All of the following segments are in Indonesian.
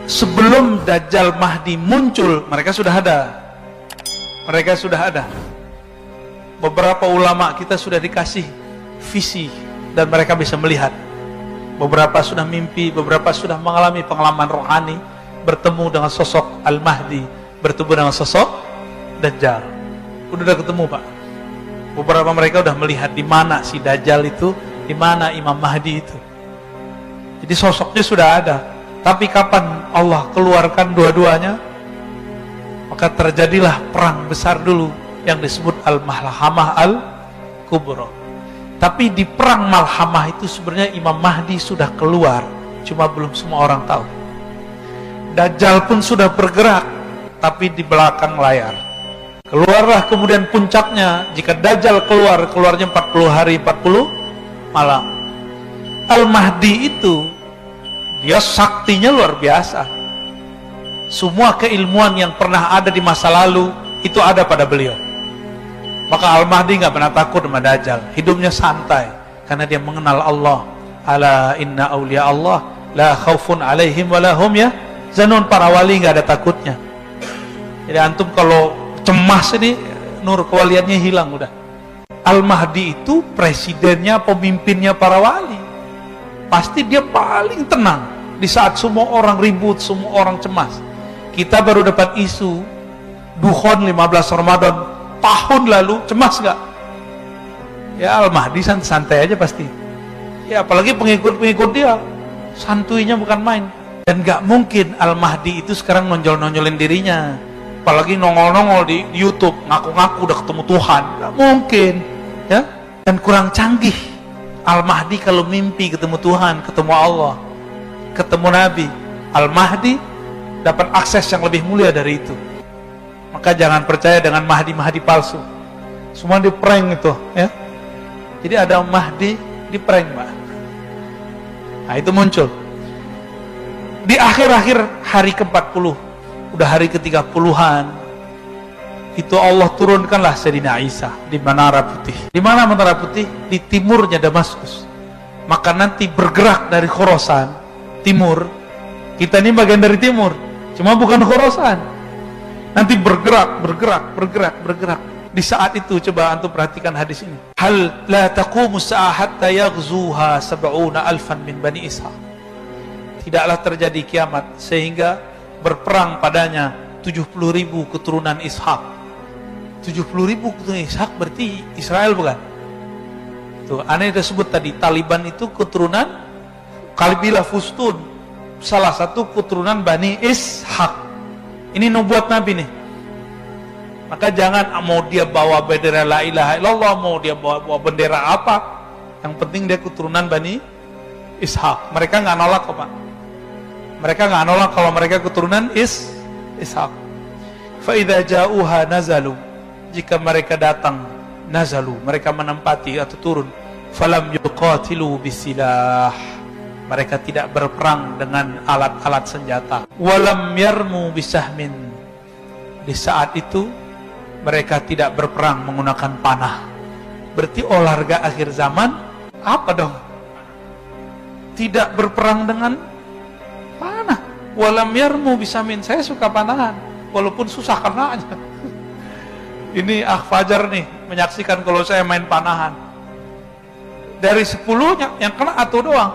Sebelum Dajjal Mahdi muncul, mereka sudah ada. Mereka sudah ada. Beberapa ulama kita sudah dikasih visi dan mereka bisa melihat. Beberapa sudah mimpi, beberapa sudah mengalami pengalaman rohani, bertemu dengan sosok Al-Mahdi, bertemu dengan sosok Dajjal. Udah ketemu, Pak. Beberapa mereka udah melihat di mana si Dajjal itu, di mana Imam Mahdi itu. Jadi sosoknya sudah ada. Tapi kapan Allah keluarkan dua-duanya? Maka terjadilah perang besar dulu yang disebut Al-Malhamah Al-Kubra. Tapi di perang Malhamah itu sebenarnya Imam Mahdi sudah keluar, cuma belum semua orang tahu. Dajjal pun sudah bergerak, tapi di belakang layar. Keluarlah kemudian puncaknya, jika Dajjal keluarnya 40 hari 40 malam. Al-Mahdi itu dia saktinya luar biasa. Semua keilmuan yang pernah ada di masa lalu itu ada pada beliau. Maka Al-Mahdi nggak pernah takut sama Dajjal. Hidupnya santai karena dia mengenal Allah. Ala inna awliya Allah la khaufun alaihim wa lahum yahzanun. Para wali nggak ada takutnya. Jadi antum kalau cemas ini nur kewaliannya hilang udah. Al-Mahdi itu presidennya, pemimpinnya para wali. Pasti dia paling tenang di saat semua orang ribut, semua orang cemas. Kita baru dapat isu Dukhon 15 Ramadan tahun lalu, cemas gak? Ya Al-Mahdi santai aja pasti. Ya apalagi pengikut-pengikut dia, santuinya bukan main. Dan gak mungkin Al-Mahdi itu sekarang nonjol-nonjolin dirinya, apalagi nongol-nongol di YouTube ngaku-ngaku udah ketemu Tuhan. Gak mungkin, ya. Dan kurang canggih. Al-Mahdi kalau mimpi ketemu Tuhan, ketemu Allah, ketemu Nabi, Al-Mahdi dapat akses yang lebih mulia dari itu. Maka jangan percaya dengan Mahdi-Mahdi palsu. Semua di prank itu, ya. Jadi ada Mahdi di prank, Mbak. Nah, itu muncul di akhir-akhir hari ke-40, udah hari ke-30-an. Itu Allah turunkanlah Sayyidina Isa di Menara Putih. Di mana Menara Putih? Di timurnya Damaskus. Maka nanti bergerak dari Khorasan timur. Kita ini bagian dari timur, cuma bukan Khorasan. Nanti bergerak. Di saat itu coba antum perhatikan hadis ini. Hal la taqumu sa'ah hatta yaghzuha 70,000 min Bani Ishaq. Tidaklah terjadi kiamat sehingga berperang padanya 70.000 keturunan Ishaq. 70.000 keturunan Ishaq berarti Israel bukan? Tuh, aneh disebut tadi Taliban itu keturunan Kabilah Fustun, salah satu keturunan Bani Ishaq. Ini nubuat Nabi nih. Maka jangan mau dia bawa bendera la ilaha illallah, mau dia bawa bendera apa, yang penting dia keturunan Bani Ishaq. Mereka nggak nolak kok, Pak. Mereka nggak nolak kalau mereka keturunan Ishaq. Fa idza ja'uha nazalu, jika mereka datang, nazalu, mereka menempati atau turun, falam yuqatilu bisilah, mereka tidak berperang dengan alat-alat senjata. Walam yarmu bisahmin, di saat itu mereka tidak berperang menggunakan panah. Berarti olahraga akhir zaman apa dong? Tidak berperang dengan panah. Walam yarmu bisahmin, saya suka panahan walaupun susah karena aja. Ini Fajar nih menyaksikan kalau saya main panahan. Dari 10-nya yang kena atau doang.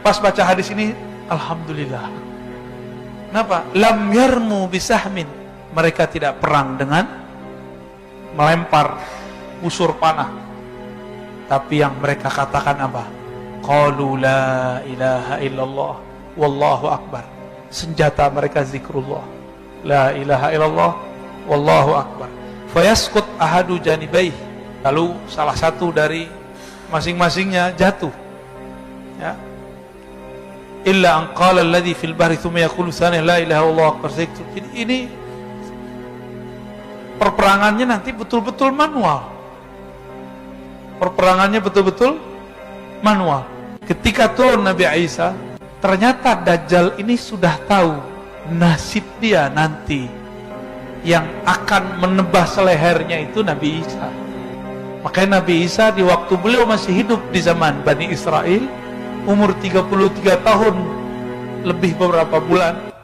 Pas baca hadis ini, alhamdulillah. Kenapa? Lam yarmu bisahmin, mereka tidak perang dengan melempar busur panah. Tapi yang mereka katakan apa? Qalu la ilaha illallah wallahu akbar. Senjata mereka zikrullah. La ilaha illallah wallahu akbar. Fayaskut ahadu janibaih, lalu salah satu dari masing-masingnya jatuh. Ya. Illa an qala alladhi fil bahri thumma yaqulu tsani la ilaha illallah akbar. Jadi ini perperangannya nanti betul-betul manual. Perperangannya betul-betul manual. Ketika turun Nabi Isa, ternyata Dajjal ini sudah tahu nasib dia nanti. Yang akan menebas lehernya itu Nabi Isa. Makanya Nabi Isa di waktu beliau masih hidup di zaman Bani Israel, umur 33 tahun lebih beberapa bulan,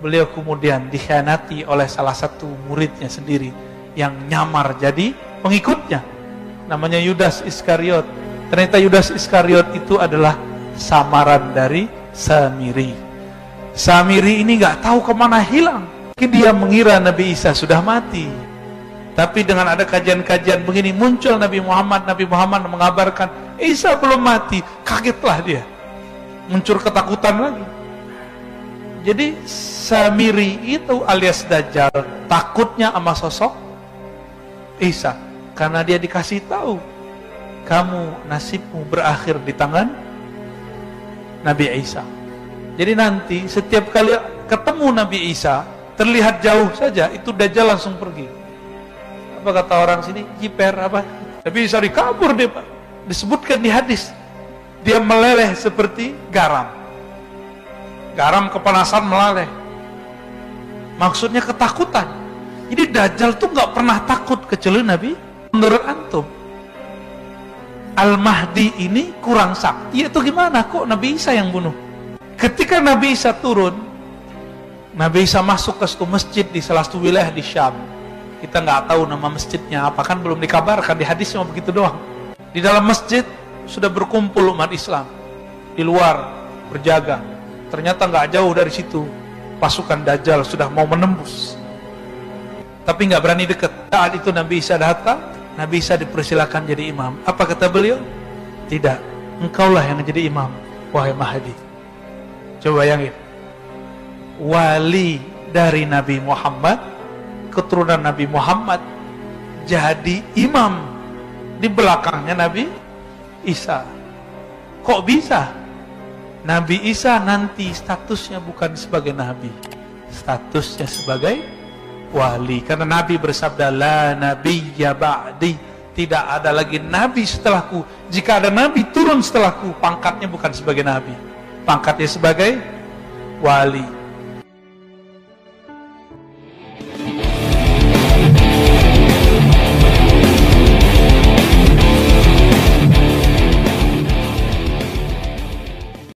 beliau kemudian dikhianati oleh salah satu muridnya sendiri yang nyamar jadi pengikutnya, namanya Yudas Iskariot. Ternyata Yudas Iskariot itu adalah samaran dari Samiri. Samiri ini nggak tahu kemana hilang. Mungkin dia mengira Nabi Isa sudah mati. Tapi dengan ada kajian-kajian begini, muncul Nabi Muhammad mengabarkan Isa belum mati. Kagetlah dia, muncul ketakutan lagi. Jadi Samiri itu alias Dajjal takutnya sama sosok Isa, karena dia dikasih tahu, kamu nasibmu berakhir di tangan Nabi Isa. Jadi nanti setiap kali ketemu Nabi Isa, terlihat jauh saja, itu Dajjal langsung pergi. Apa kata orang sini? Jiper apa? Nabi Isa dikabur dia, Pak. Disebutkan di hadis, dia meleleh seperti garam. Garam kepanasan meleleh. Maksudnya ketakutan. Jadi Dajjal tuh nggak pernah takut kecuali Nabi. Menurut antum, Al-Mahdi ini kurang sakti atau gimana? Kok Nabi Isa yang bunuh? Ketika Nabi Isa turun, Nabi Isa masuk ke satu masjid di salah satu wilayah di Syam. Kita nggak tahu nama masjidnya apa, kan belum dikabarkan, di hadis cuma begitu doang. Di dalam masjid sudah berkumpul umat Islam, di luar berjaga. Ternyata nggak jauh dari situ pasukan Dajjal sudah mau menembus, tapi nggak berani dekat. Saat itu Nabi Isa datang, Nabi Isa dipersilakan jadi imam. Apa kata beliau? Tidak, engkaulah yang jadi imam, wahai Mahdi. Coba bayangin, wali dari Nabi Muhammad, keturunan Nabi Muhammad, jadi imam di belakangnya Nabi Isa. Kok bisa? Nabi Isa nanti statusnya bukan sebagai nabi, statusnya sebagai wali. Karena Nabi bersabda, la nabiyya ba'di, tidak ada lagi nabi setelahku. Jika ada nabi turun setelahku, pangkatnya bukan sebagai nabi, pangkatnya sebagai wali.